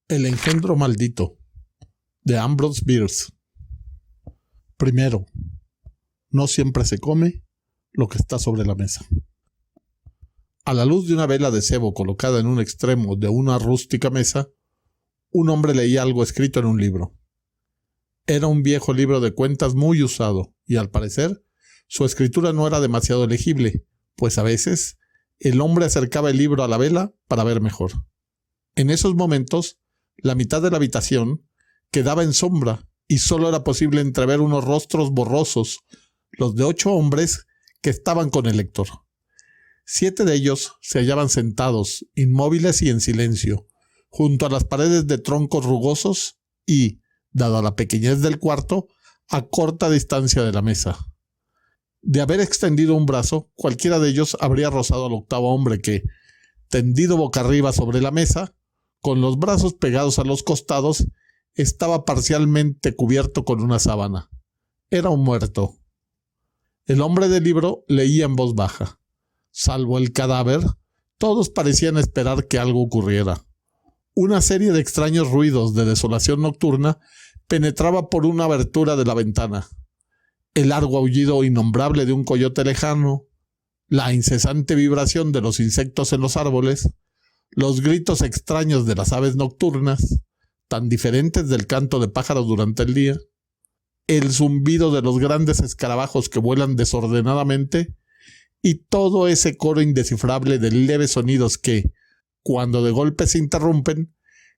El engendro maldito, de Ambrose Bierce. Primero, no siempre se come lo que está sobre la mesa. A la luz de una vela de cebo colocada en un extremo de una rústica mesa, un hombre leía algo escrito en un libro. Era un viejo libro de cuentas muy usado, y al parecer, su escritura no era demasiado legible, pues a veces el hombre acercaba el libro a la vela para ver mejor. En esos momentos, la mitad de la habitación quedaba en sombra y solo era posible entrever unos rostros borrosos, los de 8 hombres que estaban con el lector. 7 de ellos se hallaban sentados, inmóviles y en silencio, junto a las paredes de troncos rugosos y, dada la pequeñez del cuarto, a corta distancia de la mesa. De haber extendido un brazo, cualquiera de ellos habría rozado al 8º hombre que, tendido boca arriba sobre la mesa, con los brazos pegados a los costados, estaba parcialmente cubierto con una sábana. Era un muerto. El hombre del libro leía en voz baja. Salvo el cadáver, todos parecían esperar que algo ocurriera. Una serie de extraños ruidos de desolación nocturna penetraba por una abertura de la ventana. El largo aullido innombrable de un coyote lejano, la incesante vibración de los insectos en los árboles, los gritos extraños de las aves nocturnas, tan diferentes del canto de pájaros durante el día, el zumbido de los grandes escarabajos que vuelan desordenadamente y todo ese coro indescifrable de leves sonidos que, cuando de golpe se interrumpen,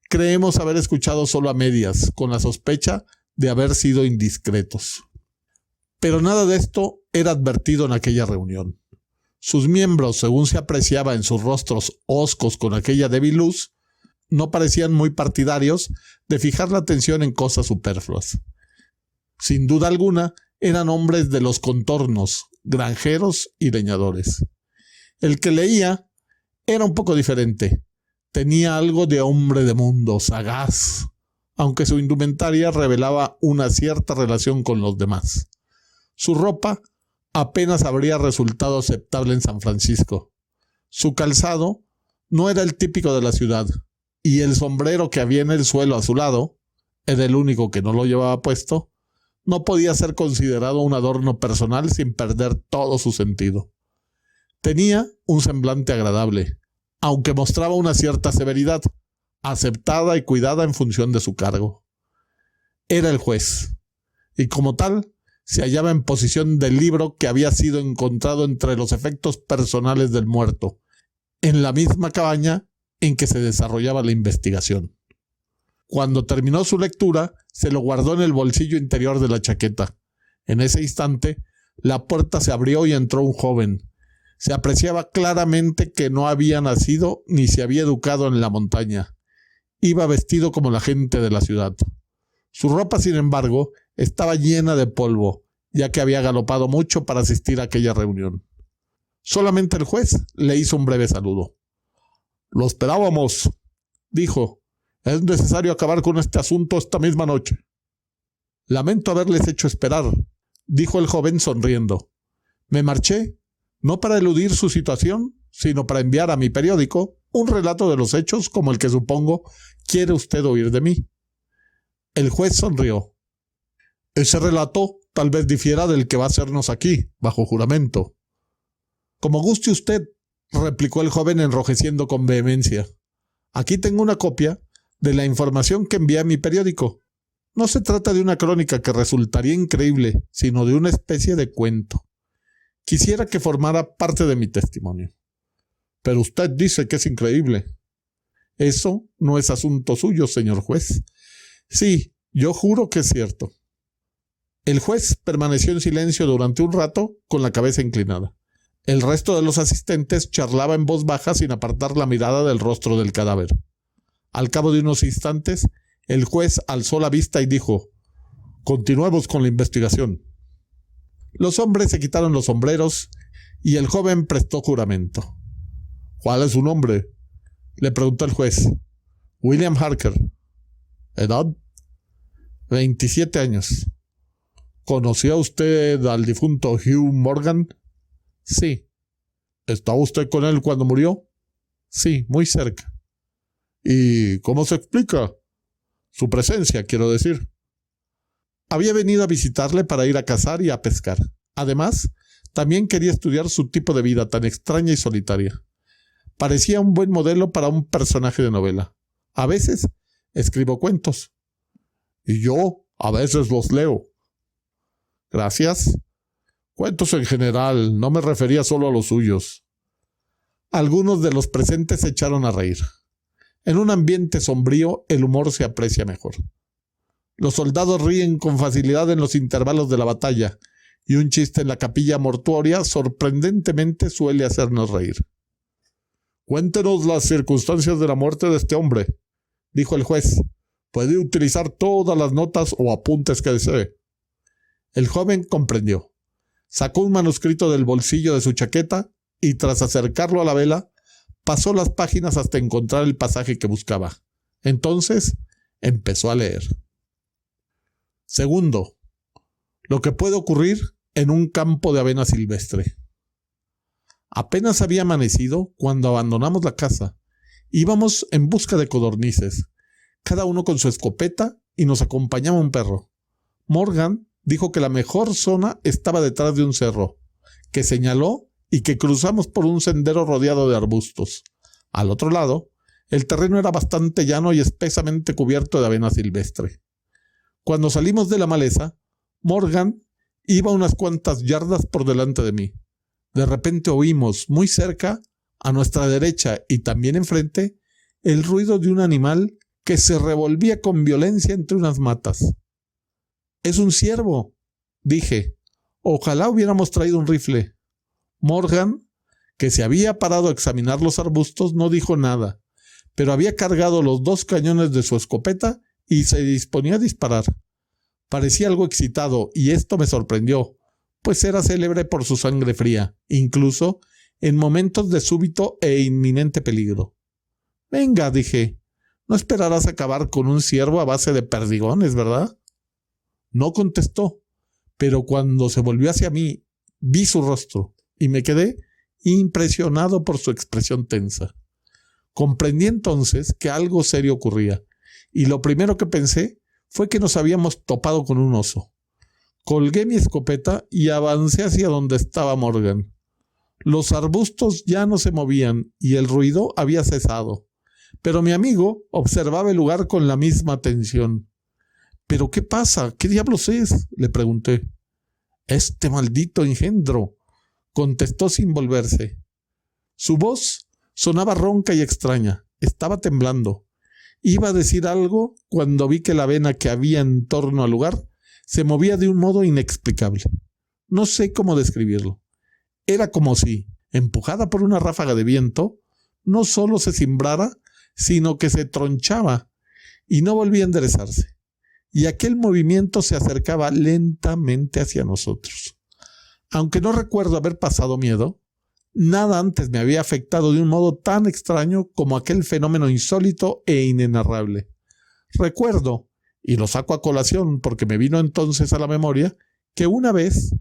creemos haber escuchado solo a medias, con la sospecha de haber sido indiscretos. Pero nada de esto era advertido en aquella reunión. Sus miembros, según se apreciaba en sus rostros hoscos con aquella débil luz, no parecían muy partidarios de fijar la atención en cosas superfluas. Sin duda alguna, eran hombres de los contornos, granjeros y leñadores. El que leía era un poco diferente. Tenía algo de hombre de mundo, sagaz, aunque su indumentaria revelaba una cierta relación con los demás. Su ropa apenas habría resultado aceptable en San Francisco. Su calzado no era el típico de la ciudad, y el sombrero que había en el suelo a su lado, era el único que no lo llevaba puesto, no podía ser considerado un adorno personal sin perder todo su sentido. Tenía un semblante agradable, aunque mostraba una cierta severidad, aceptada y cuidada en función de su cargo. Era el juez, y como tal, se hallaba en posesión del libro que había sido encontrado entre los efectos personales del muerto, en la misma cabaña en que se desarrollaba la investigación. Cuando terminó su lectura, se lo guardó en el bolsillo interior de la chaqueta. En ese instante, la puerta se abrió y entró un joven. Se apreciaba claramente que no había nacido ni se había educado en la montaña. Iba vestido como la gente de la ciudad. Su ropa, sin embargo, estaba llena de polvo, ya que había galopado mucho para asistir a aquella reunión. Solamente el juez le hizo un breve saludo. «Lo esperábamos», dijo. «Es necesario acabar con este asunto esta misma noche». «Lamento haberles hecho esperar», dijo el joven sonriendo. «Me marché, no para eludir su situación, sino para enviar a mi periódico un relato de los hechos como el que supongo quiere usted oír de mí». El juez sonrió. «Ese relato tal vez difiera del que va a hacernos aquí, bajo juramento». «Como guste usted», replicó el joven enrojeciendo con vehemencia. «Aquí tengo una copia de la información que envié a mi periódico. No se trata de una crónica que resultaría increíble, sino de una especie de cuento. Quisiera que formara parte de mi testimonio». «Pero usted dice que es increíble». «Eso no es asunto suyo, señor juez». «Sí, yo juro que es cierto». El juez permaneció en silencio durante un rato con la cabeza inclinada. El resto de los asistentes charlaba en voz baja sin apartar la mirada del rostro del cadáver. Al cabo de unos instantes, el juez alzó la vista y dijo: «Continuemos con la investigación». Los hombres se quitaron los sombreros y el joven prestó juramento. «¿Cuál es su nombre?», le preguntó el juez. «William Harker». «¿Edad?». «27 años». «¿Conocía usted al difunto Hugh Morgan?». «Sí». «¿Estaba usted con él cuando murió?». «Sí, muy cerca». «¿Y cómo se explica?», Su presencia, quiero decir. Había venido a visitarle para ir a cazar y a pescar. Además, también quería estudiar su tipo de vida tan extraña y solitaria. Parecía un buen modelo para un personaje de novela. A veces escribo cuentos. Y yo a veces los leo. Gracias. Cuentos en general, no me refería solo a los suyos. Algunos de los presentes se echaron a reír. En un ambiente sombrío, el humor se aprecia mejor. Los soldados ríen con facilidad en los intervalos de la batalla, y un chiste en la capilla mortuoria sorprendentemente suele hacernos reír. «Cuéntenos las circunstancias de la muerte de este hombre», dijo el juez. «Puede utilizar todas las notas o apuntes que desee». El joven comprendió. Sacó un manuscrito del bolsillo de su chaqueta y, tras acercarlo a la vela, pasó las páginas hasta encontrar el pasaje que buscaba. Entonces empezó a leer. Segundo, lo que puede ocurrir en un campo de avena silvestre. Apenas había amanecido cuando abandonamos la casa. Íbamos en busca de codornices, cada uno con su escopeta, y nos acompañaba un perro. Morgan dijo que la mejor zona estaba detrás de un cerro, que señaló y que cruzamos por un sendero rodeado de arbustos. Al otro lado, el terreno era bastante llano y espesamente cubierto de avena silvestre. Cuando salimos de la maleza, Morgan iba unas cuantas yardas por delante de mí. De repente oímos, muy cerca, a nuestra derecha y también enfrente, el ruido de un animal que se revolvía con violencia entre unas matas. «Es un ciervo», dije. «Ojalá hubiéramos traído un rifle». Morgan, que se había parado a examinar los arbustos, no dijo nada, pero había cargado los 2 cañones de su escopeta y se disponía a disparar. Parecía algo excitado, y esto me sorprendió, pues era célebre por su sangre fría, incluso en momentos de súbito e inminente peligro. «Venga», dije, «no esperarás acabar con un ciervo a base de perdigones, ¿verdad?». No contestó, pero cuando se volvió hacia mí, vi su rostro y me quedé impresionado por su expresión tensa. Comprendí entonces que algo serio ocurría, y lo primero que pensé fue que nos habíamos topado con un oso. Colgué mi escopeta y avancé hacia donde estaba Morgan. Los arbustos ya no se movían y el ruido había cesado, pero mi amigo observaba el lugar con la misma atención. «¿Pero qué pasa? ¿Qué diablos es?», le pregunté. «Este maldito engendro», contestó sin volverse. Su voz sonaba ronca y extraña. Estaba temblando. Iba a decir algo cuando vi que la avena que había en torno al lugar se movía de un modo inexplicable. No sé cómo describirlo. Era como si, empujada por una ráfaga de viento, no solo se cimbrara, sino que se tronchaba y no volvía a enderezarse. Y aquel movimiento se acercaba lentamente hacia nosotros. Aunque no recuerdo haber pasado miedo, nada antes me había afectado de un modo tan extraño como aquel fenómeno insólito e inenarrable. Recuerdo, y lo saco a colación porque me vino entonces a la memoria, que una vez,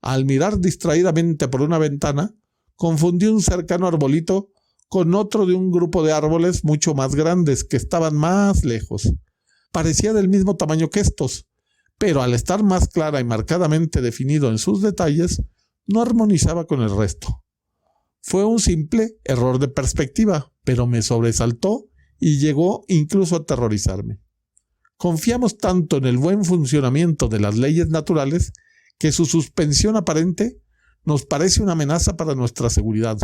al mirar distraídamente por una ventana, confundí un cercano arbolito con otro de un grupo de árboles mucho más grandes que estaban más lejos. Parecía del mismo tamaño que estos, pero al estar más clara y marcadamente definido en sus detalles, no armonizaba con el resto. Fue un simple error de perspectiva, pero me sobresaltó y llegó incluso a aterrorizarme. Confiamos tanto en el buen funcionamiento de las leyes naturales que su suspensión aparente nos parece una amenaza para nuestra seguridad,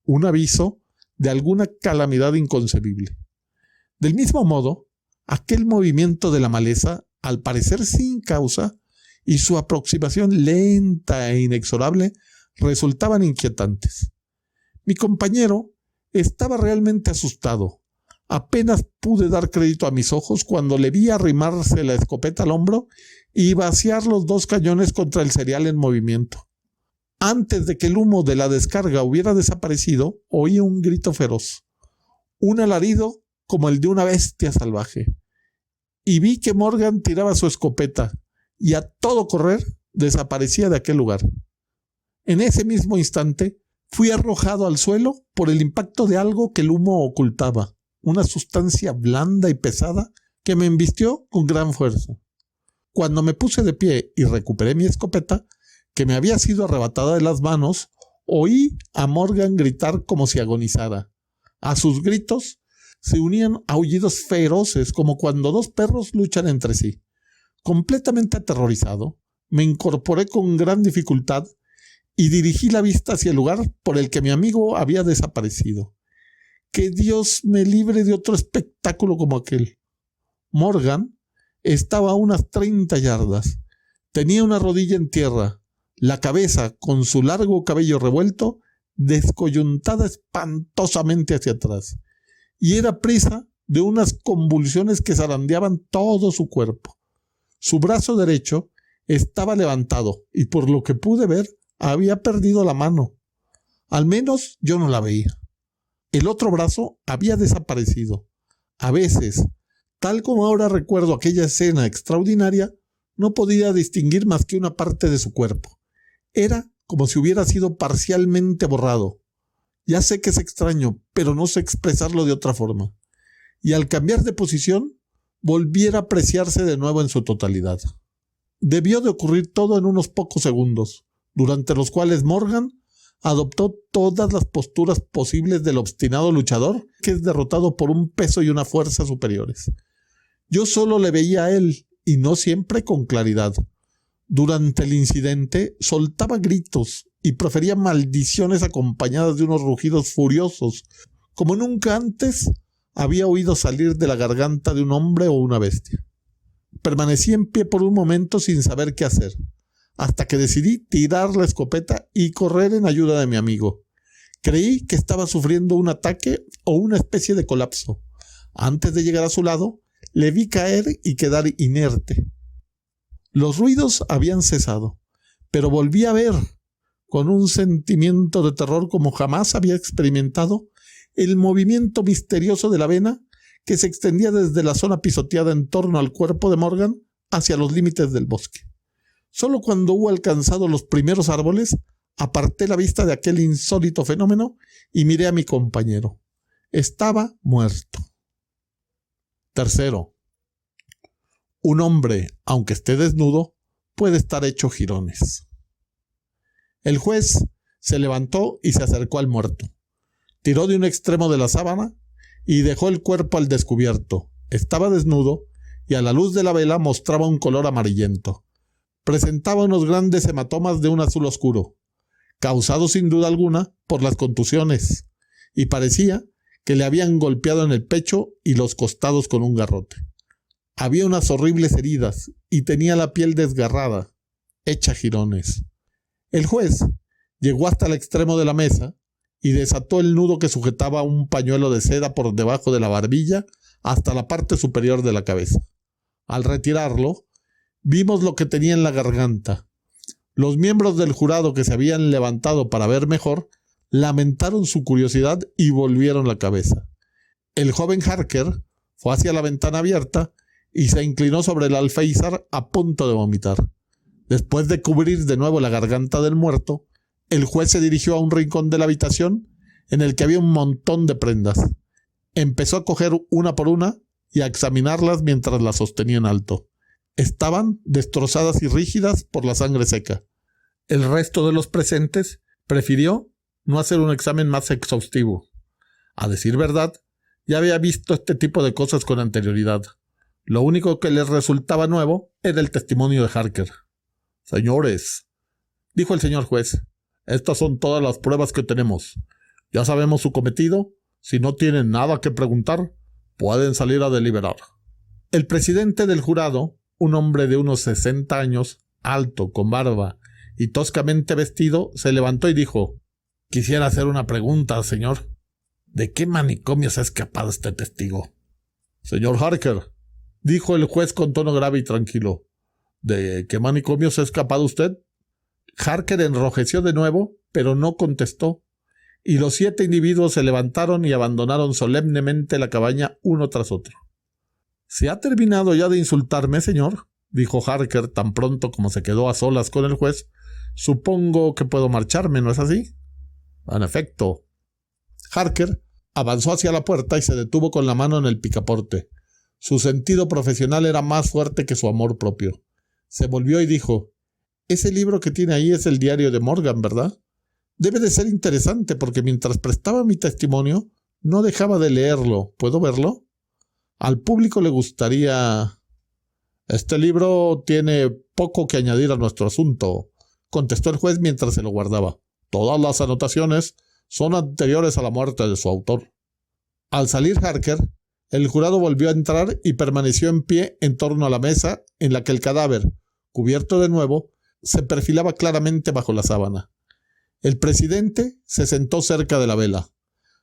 un aviso de alguna calamidad inconcebible. Del mismo modo, aquel movimiento de la maleza, al parecer sin causa, y su aproximación lenta e inexorable resultaban inquietantes. Mi compañero estaba realmente asustado. Apenas pude dar crédito a mis ojos cuando le vi arrimarse la escopeta al hombro y vaciar los 2 cañones contra el cereal en movimiento. Antes de que el humo de la descarga hubiera desaparecido, oí un grito feroz, un alarido como el de una bestia salvaje, y vi que Morgan tiraba su escopeta y a todo correr desaparecía de aquel lugar. En ese mismo instante fui arrojado al suelo por el impacto de algo que el humo ocultaba, una sustancia blanda y pesada que me embistió con gran fuerza. Cuando me puse de pie y recuperé mi escopeta, que me había sido arrebatada de las manos, oí a Morgan gritar como si agonizara. A sus gritos se unían aullidos feroces como cuando dos perros luchan entre sí. Completamente aterrorizado, me incorporé con gran dificultad y dirigí la vista hacia el lugar por el que mi amigo había desaparecido. Que Dios me libre de otro espectáculo como aquel. Morgan estaba a unas 30 yardas. Tenía una rodilla en tierra, la cabeza, con su largo cabello revuelto, descoyuntada espantosamente hacia atrás, y era presa de unas convulsiones que zarandeaban todo su cuerpo. Su brazo derecho estaba levantado y, por lo que pude ver, había perdido la mano. Al menos yo no la veía. El otro brazo había desaparecido. A veces, tal como ahora recuerdo aquella escena extraordinaria, no podía distinguir más que una parte de su cuerpo. Era como si hubiera sido parcialmente borrado. Ya sé que es extraño, pero no sé expresarlo de otra forma. Y al cambiar de posición, volviera a apreciarse de nuevo en su totalidad. Debió de ocurrir todo en unos pocos segundos, durante los cuales Morgan adoptó todas las posturas posibles del obstinado luchador que es derrotado por un peso y una fuerza superiores. Yo solo le veía a él, y no siempre con claridad. Durante el incidente soltaba gritos y profería maldiciones acompañadas de unos rugidos furiosos, como nunca antes había oído salir de la garganta de un hombre o una bestia. Permanecí en pie por un momento sin saber qué hacer, hasta que decidí tirar la escopeta y correr en ayuda de mi amigo. Creí que estaba sufriendo un ataque o una especie de colapso. Antes de llegar a su lado, le vi caer y quedar inerte. Los ruidos habían cesado, pero volví a ver, con un sentimiento de terror como jamás había experimentado, el movimiento misterioso de la vena que se extendía desde la zona pisoteada en torno al cuerpo de Morgan hacia los límites del bosque. Solo cuando hubo alcanzado los primeros árboles, aparté la vista de aquel insólito fenómeno y miré a mi compañero. Estaba muerto. Tercero, un hombre, aunque esté desnudo, puede estar hecho jirones. El juez se levantó y se acercó al muerto. Tiró de un extremo de la sábana y dejó el cuerpo al descubierto. Estaba desnudo y a la luz de la vela mostraba un color amarillento. Presentaba unos grandes hematomas de un azul oscuro, causados sin duda alguna por las contusiones, y parecía que le habían golpeado en el pecho y los costados con un garrote. Había unas horribles heridas y tenía la piel desgarrada, hecha jirones. El juez llegó hasta el extremo de la mesa y desató el nudo que sujetaba un pañuelo de seda por debajo de la barbilla hasta la parte superior de la cabeza. Al retirarlo, vimos lo que tenía en la garganta. Los miembros del jurado que se habían levantado para ver mejor lamentaron su curiosidad y volvieron la cabeza. El joven Harker fue hacia la ventana abierta y se inclinó sobre el alféizar a punto de vomitar. Después de cubrir de nuevo la garganta del muerto, el juez se dirigió a un rincón de la habitación en el que había un montón de prendas. Empezó a coger una por una y a examinarlas mientras las sostenía en alto. Estaban destrozadas y rígidas por la sangre seca. El resto de los presentes prefirió no hacer un examen más exhaustivo. A decir verdad, ya había visto este tipo de cosas con anterioridad. Lo único que les resultaba nuevo era el testimonio de Harker. «Señores», dijo el señor juez, «estas son todas las pruebas que tenemos. Ya sabemos su cometido. Si no tienen nada que preguntar, pueden salir a deliberar». El presidente del jurado, un hombre de unos 60 años, alto, con barba y toscamente vestido, se levantó y dijo: «Quisiera hacer una pregunta, señor. ¿De qué manicomio se ha escapado este testigo?» «Señor Harker», dijo el juez con tono grave y tranquilo, «¿de qué manicomio se ha escapado usted?» Harker enrojeció de nuevo, pero no contestó, y los 7 individuos se levantaron y abandonaron solemnemente la cabaña uno tras otro. «¿Se ha terminado ya de insultarme, señor?», dijo Harker tan pronto como se quedó a solas con el juez. «Supongo que puedo marcharme, ¿no es así?» «En efecto». Harker avanzó hacia la puerta y se detuvo con la mano en el picaporte. Su sentido profesional era más fuerte que su amor propio. Se volvió y dijo: «Ese libro que tiene ahí es el diario de Morgan, ¿verdad? Debe de ser interesante porque mientras prestaba mi testimonio no dejaba de leerlo. ¿Puedo verlo? Al público le gustaría...». «Este libro tiene poco que añadir a nuestro asunto», contestó el juez mientras se lo guardaba. «Todas las anotaciones son anteriores a la muerte de su autor». Al salir Harker, el jurado volvió a entrar y permaneció en pie en torno a la mesa en la que el cadáver, cubierto de nuevo, se perfilaba claramente bajo la sábana. El presidente se sentó cerca de la vela,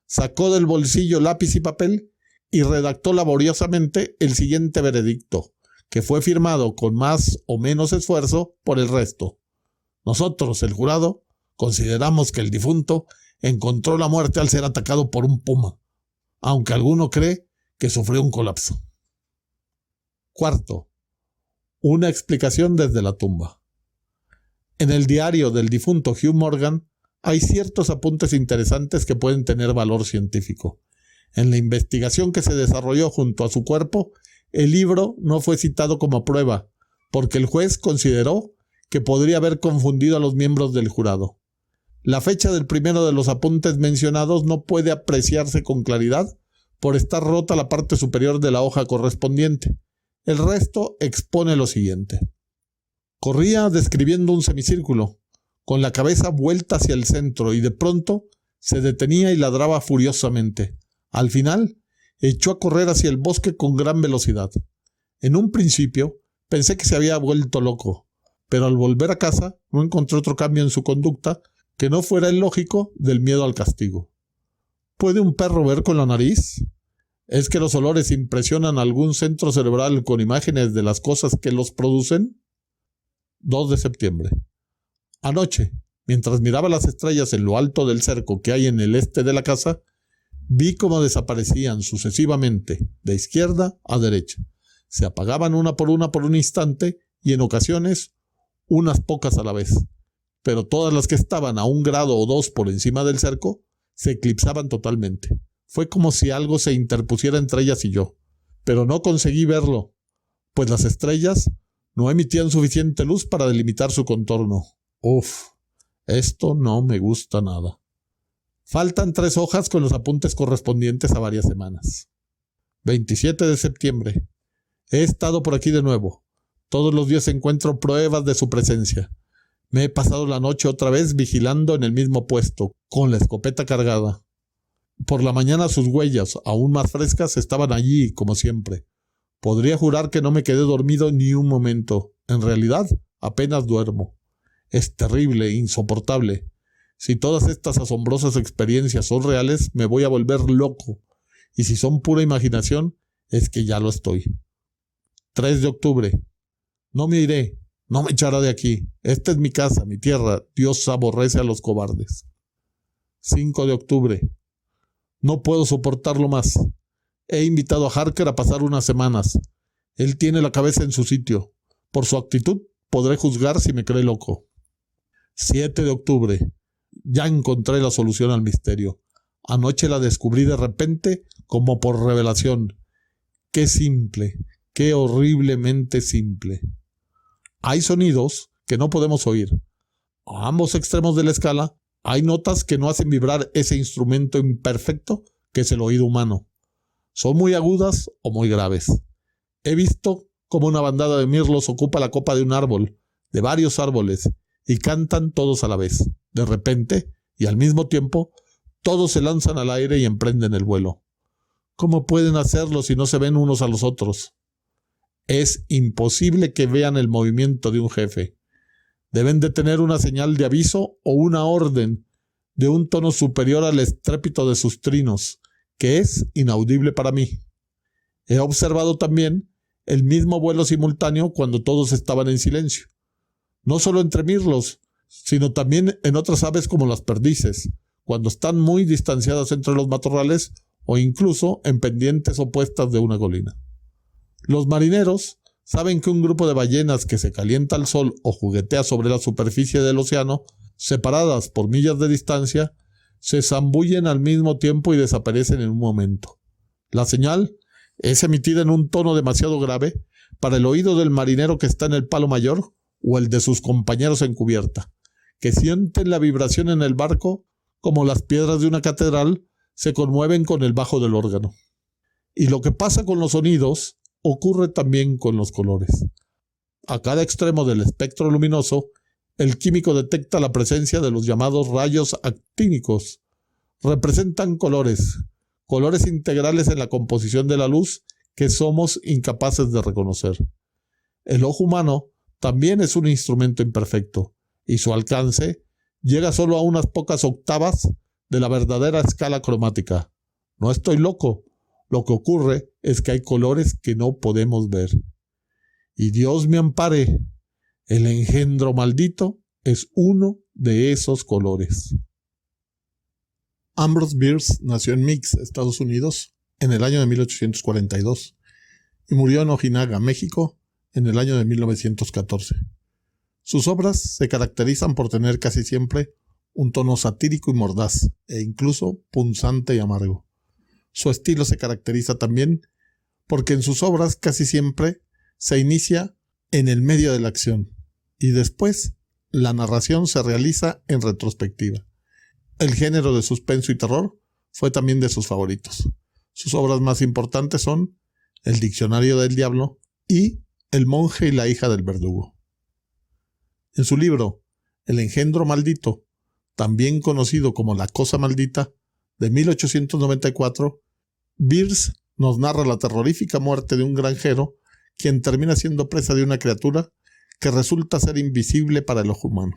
sacó del bolsillo lápiz y papel y redactó laboriosamente el siguiente veredicto, que fue firmado con más o menos esfuerzo por el resto. «Nosotros, el jurado, consideramos que el difunto encontró la muerte al ser atacado por un puma, aunque alguno cree que sufrió un colapso». Cuarto, una explicación desde la tumba. En el diario del difunto Hugh Morgan hay ciertos apuntes interesantes que pueden tener valor científico. En la investigación que se desarrolló junto a su cuerpo, el libro no fue citado como prueba, porque el juez consideró que podría haber confundido a los miembros del jurado. La fecha del primero de los apuntes mencionados no puede apreciarse con claridad por estar rota la parte superior de la hoja correspondiente. El resto expone lo siguiente. Corría describiendo un semicírculo, con la cabeza vuelta hacia el centro, y de pronto se detenía y ladraba furiosamente. Al final, echó a correr hacia el bosque con gran velocidad. En un principio, pensé que se había vuelto loco, pero al volver a casa no encontré otro cambio en su conducta que no fuera el lógico del miedo al castigo. ¿Puede un perro ver con la nariz? ¿Es que los olores impresionan algún centro cerebral con imágenes de las cosas que los producen? 2 de septiembre. Anoche, mientras miraba las estrellas en lo alto del cerco que hay en el este de la casa, vi cómo desaparecían sucesivamente, de izquierda a derecha. Se apagaban una por un instante y en ocasiones unas pocas a la vez. Pero todas las que estaban a 1 grado o 2 por encima del cerco se eclipsaban totalmente. Fue como si algo se interpusiera entre ellas y yo. Pero no conseguí verlo, pues las estrellas no emitían suficiente luz para delimitar su contorno. Esto no me gusta nada. Faltan 3 hojas con los apuntes correspondientes a varias semanas. 27 de septiembre. He estado por aquí de nuevo. Todos los días encuentro pruebas de su presencia. Me he pasado la noche otra vez vigilando en el mismo puesto, con la escopeta cargada. Por la mañana sus huellas, aún más frescas, estaban allí, como siempre. Podría jurar que no me quedé dormido ni un momento. En realidad, apenas duermo. Es terrible, insoportable. Si todas estas asombrosas experiencias son reales, me voy a volver loco. Y si son pura imaginación, es que ya lo estoy. 3 de octubre. No me iré. No me echará de aquí. Esta es mi casa, mi tierra. Dios aborrece a los cobardes. 5 de octubre. No puedo soportarlo más. He invitado a Harker a pasar unas semanas. Él tiene la cabeza en su sitio. Por su actitud podré juzgar si me cree loco. 7 de octubre. Ya encontré la solución al misterio. Anoche la descubrí de repente como por revelación. Qué simple, qué horriblemente simple. Hay sonidos que no podemos oír. A ambos extremos de la escala hay notas que no hacen vibrar ese instrumento imperfecto que es el oído humano. Son muy agudas o muy graves. He visto cómo una bandada de mirlos ocupa la copa de un árbol, de varios árboles, y cantan todos a la vez. De repente, y al mismo tiempo, todos se lanzan al aire y emprenden el vuelo. ¿Cómo pueden hacerlo si no se ven unos a los otros? Es imposible que vean el movimiento de un jefe. Deben de tener una señal de aviso o una orden de un tono superior al estrépito de sus trinos, que es inaudible para mí. He observado también el mismo vuelo simultáneo cuando todos estaban en silencio. No solo entre mirlos, sino también en otras aves como las perdices, cuando están muy distanciadas entre los matorrales o incluso en pendientes opuestas de una colina. Los marineros saben que un grupo de ballenas que se calienta al sol o juguetea sobre la superficie del océano, separadas por millas de distancia, se zambullen al mismo tiempo y desaparecen en un momento. La señal Es emitida en un tono demasiado grave para el oído del marinero que está en el palo mayor o el de sus compañeros en cubierta, que sienten la vibración en el barco como las piedras de una catedral se conmueven con el bajo del órgano. Y lo que pasa con los sonidos ocurre también con los colores. A cada extremo del espectro luminoso, el químico detecta la presencia de los llamados rayos actínicos. Representan colores integrales en la composición de la luz que somos incapaces de reconocer. El ojo humano también es un instrumento imperfecto, y su alcance llega solo a unas pocas octavas de la verdadera escala cromática. No estoy loco. Lo que ocurre es que hay colores que no podemos ver. Y Dios me ampare, el engendro maldito es uno de esos colores. Ambrose Bierce nació en Mix, Estados Unidos, en el año de 1842 y murió en Ojinaga, México, en el año de 1914. Sus obras se caracterizan por tener casi siempre un tono satírico y mordaz, e incluso punzante y amargo. Su estilo se caracteriza también porque en sus obras casi siempre se inicia en el medio de la acción y después la narración se realiza en retrospectiva. El género de suspenso y terror fue también de sus favoritos. Sus obras más importantes son El Diccionario del Diablo y El monje y la hija del verdugo. En su libro El engendro maldito, también conocido como La cosa maldita, de 1894, Bierce nos narra la terrorífica muerte de un granjero quien termina siendo presa de una criatura que resulta ser invisible para el ojo humano.